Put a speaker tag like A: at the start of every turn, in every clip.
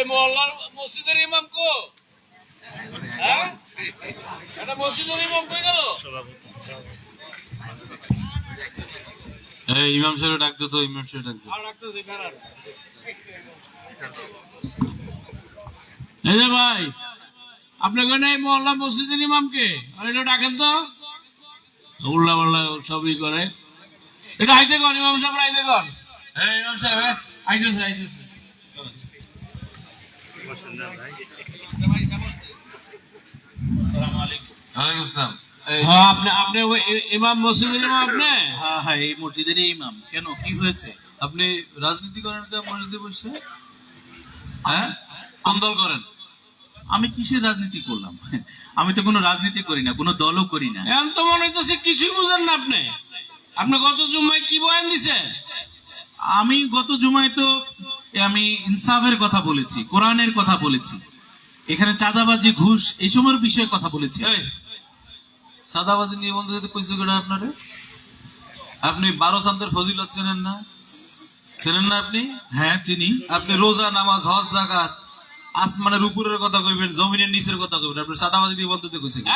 A: এই মহল্লার মসজিদের ইমাম কো? হ্যাঁ, এটা মসজিদের ইমাম কই গেল?
B: ইমাম সাহেব ডাকতো তো, ইমাম সাহেব ডাকতো।
A: আর রাখতেছে কারার।
B: এই যে ভাই,
A: আপনি কই নাই মহল্লা মসজিদের ইমামকে? আর এটা ডাকেন তো।
B: উল্লা পাল্লা সবই করে।
A: এটা আইতে কন, ইমাম সাহেব আইতে কন।
B: ইমাম সাহেব
A: আইতেছে আইতেছে।
B: ওয়ালাইকুম আসসালাম।
A: হ্যাঁ, আপনি ইমাম মসজিদের ইমাম আপনি?
C: হ্যাঁ হ্যাঁ, এই মসজিদের ইমাম। কেন, কি হয়েছে?
B: আপনি রাজনীতি করেন কে মসজিদে বসে? হ্যাঁ, কোন দল করেন?
C: আমি কিসের রাজনীতি করলাম? আমি তো কোনো রাজনীতি করি না, কোনো দলও করি না।
A: এখন তো মনে হইতেছে কিছুই বুঝেন না আপনি। আপনি গত জুম্মায় কি বয়ান দিছেন?
C: আমি গত জুমায় তো আমি ইনসাফের কথা বলেছি, কোরআনের কথা বলেছি, এখানে চাঁদাবাজি, ঘুষ এইসবের বিষয়ে কথা বলেছি।
B: সাদাবাজি নিয়ে বন্ধু যদি কইছে করে আপনারে, আপনি 12 চান্দের ফজিলত চেনেন না? চেনেন না আপনি?
C: হ্যাঁ চিনি।
B: আপনি রোজা, নামাজ, হজ, যাকাত, আসমানের উপরের কথা কইবেন, জমিনের নিচের কথা কইবেন, আপনি সাদাবাজি দিয়ে বন্ধুতে কইছে কি?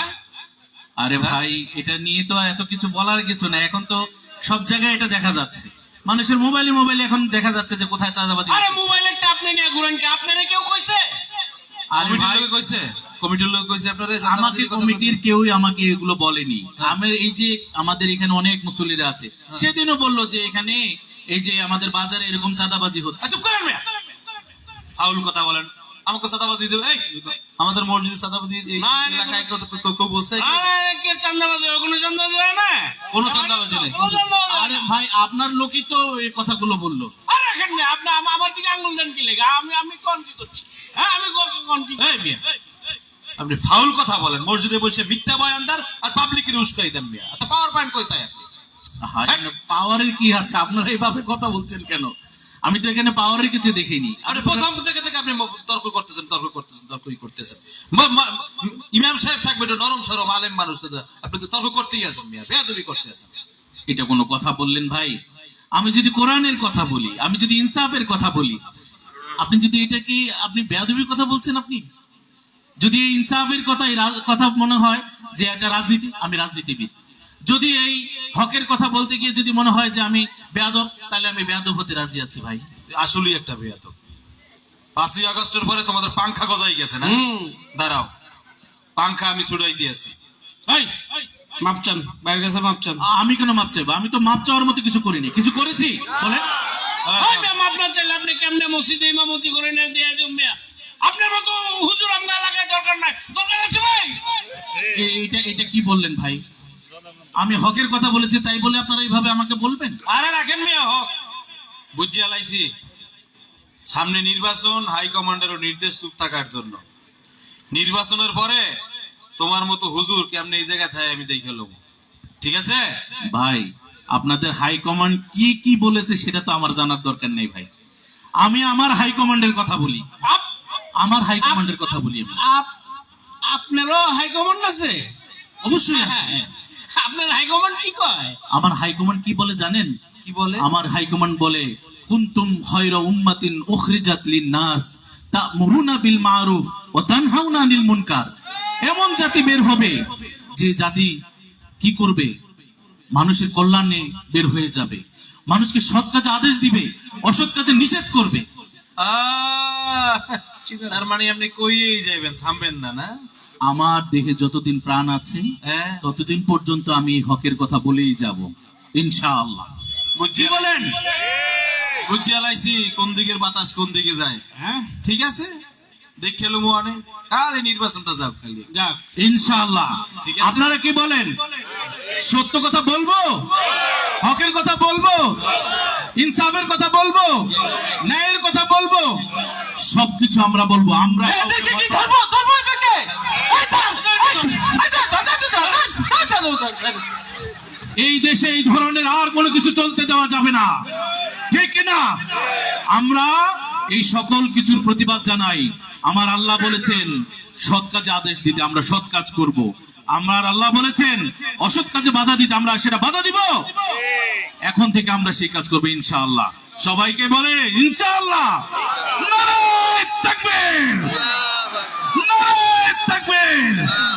C: আরে ভাই, এটা নিয়ে তো এত কিছু বলার কিছু না। এখন তো সব জায়গায় এটা দেখা যাচ্ছে, মানুষের মোবাইলে এখন দেখা যাচ্ছে যে কোথায় চাঁদাবাজি।
A: আরে মোবাইলের টা আপনি নিয়ে ঘুরেন কি? আপনারা কেউ কইছে?
C: আরে
B: কমিটির
C: ভাই,
B: লোকে কইছে, কমিটির লোক কইছে আপনারে?
C: আমাকে কমিটির কেউই আমাকে এগুলো বলেনি। আমি এই যে আমাদের এখানে অনেক মুসল্লিরা আছে, সেদিনও বললো যে এখানে এই যে আমাদের বাজারে এরকম চাঁদাবাজি হচ্ছে।
B: চুপ করেন মিয়া, ফাউল কথা বলেন। আমাকে সাদাবাজি দেবে? এই আমাদের মসজিদে সাদাবাজি এই
A: না,
B: এলাকায় কেউ বলছে?
A: আরে কে চাঁদাবাজি? কোনো চাঁদাবাজি হয় না।
B: কোনো চাঁদাবাজি নেই।
A: কোনো চাঁদাবাজি হয়
C: আরে
A: না।
C: ভাই, আপনার লোকই তো এই কথাগুলো বললো।
A: আরে রাখেন না, আপনি আমার দিকে আঙ্গুল দেন কি লেগে? আমি কোন কি করছি? হ্যাঁ, আমি কোন কি?
B: এই মিয়া, আপনি ফাউল কথা বলেন, মসজিদে বসে মিথ্যা বয়ানদার আর পাবলিকের উস্কাই দেন মিয়া। এত পাওয়ার পয়েন্ট কই তাই আপনি?
C: পাওয়ারের কি আছে? আপনারা এইভাবে কথা বলছেন কেন? আমি তো এখানে পাওয়ারের কিছু দেখিনি।
B: আরে প্রথম থেকে আপনি তর্কই করতেছেন। ইমাম সাহেব থাকবে তো নরম সরম আলেম মানুষ, তো আপনি তো তর্ক করতেই আছেন মিয়া, বেয়াদবি করতে আছেন।
C: এটা কোনো কথা বললেন ভাই? আমি যদি কোরআনের কথা বলি, আমি যদি ইনসাফের কথা বলি, আপনি যদি এটাকে আপনি বেয়াদবির কথা বলছেন। আপনি যদি এই ইনসাফের কথা মনে হয় যে এটা রাজনীতি, আমি রাজনীতিবিদ। যদি এই হকের কথা বলতে গিয়ে যদি মনে হয় যে আমি বেয়াদব, তাহলে আমি বেয়াদব হতে রাজি আছি ভাই।
B: আসলেই একটা বেয়াদব। 5ই আগস্টের পরে তোমাদের পাংখা গজাই গেছে না? দাঁড়াও, পাংখা আমি ছুড়াই দিয়েছি।
A: মাপ চান, বাইরের কাছে মাপ চান।
C: আমি কেন মাপ চাইবো? আমি তো মাপ চাওয়ার মতো কিছু করিনি। কিছু করেছি বলে?
A: মাপ না চাইলে আপনি কেমনে মসজিদে ইমামতি করে না দিয়ে দিবেন? আপনার মতো হুজুর আমরা এলাকায় দরকার নাই। দরকার আছে ভাই?
C: এটা কি বললেন ভাই? আমি হকের কথা বলেছি তাই বলে আপনারা এইভাবে আমাকে বলবেন?
B: আরে রাখেন মিয়া, হক বুঝিয়া লাইছি। সামনে নির্বাচন, হাইকমান্ডেরও নির্দেশ চুপ থাকার জন্য। নির্বাচনের পরে তোমার মতো হুজুর কেমনে এই জায়গায় থাকে আমি দেখে লব। ঠিক আছে
C: ভাই, আপনাদের হাইকমান্ড কি কি বলেছে সেটা তো আমার জানার দরকার নেই ভাই। আমি আমার হাইকমান্ডের কথা বলি, আমার হাইকমান্ডের কথা বলি।
A: আপনারও হাইকমান্ড আছে?
C: অবশ্যই আছে।
A: আপনার হাইকমান্ড কি কয়?
C: আমার হাইকমান্ড কি বলে জানেন?
B: কি বলে?
C: আমার হাইকমান্ড বলে, কুনতুম খায়রা উম্মাতিন উখরিজাত লিন-নাস তা'মুরুনা বিল মা'রুফ ওয়া তানহাউনা আনিল মুনকার। এমন জাতি বের হবে যে জাতি কি করবে? মানুষের কল্যাণে বের হয়ে যাবে, মানুষকে সৎ কাজে আদেশ দিবে, অসৎ কাজে নিষেধ করবে।
B: তার মানে আপনি কইয়েই যাবেন, থামবেন না? না,
C: আমার দেহে যতদিন প্রাণ আছে ততদিন পর্যন্ত আমি হকের কথা বলেই যাব, ইনশাআল্লাহ।
B: কি বলেন? বুঝিয়া লাইছি কোন দিকের বাতাস কোন দিকে যায়।
A: হ্যাঁ,
B: ঠিক আছে, দেখে লুমো অনেক কালে নির্বাচনটা যাও, খালি
A: যাক
C: ইনশাআল্লাহ।
B: ঠিক আছে।
C: আপনারা কি বলেন? সত্য কথা বলবো, হকের কথা বলবো, ইনসাফের কথা বলবো, ন্যায়ের কথা বলবো, সবকিছু আমরা বলবো। আমরা এই দেশে এই ধরনের আর কোনো কিছু চলতে দেওয়া যাবে না, ঠিক না? আমরা এই সকল কিছুর প্রতিবাদ জানাই। আমার আল্লাহ বলেছেন সৎ কাজে আদেশ দিতে, আমরা সৎ কাজ করব। আমার আল্লাহ বলেছেন অসৎ কাজে বাধা দিতে, আমরা সেটা বাধা দিব। এখন থেকে আমরা সেই কাজ করবো ইনশাআল্লাহ। সবাইকে বলে ইনশাআল্লাহ। নারায়ে তাকবীর।
D: তাকবীর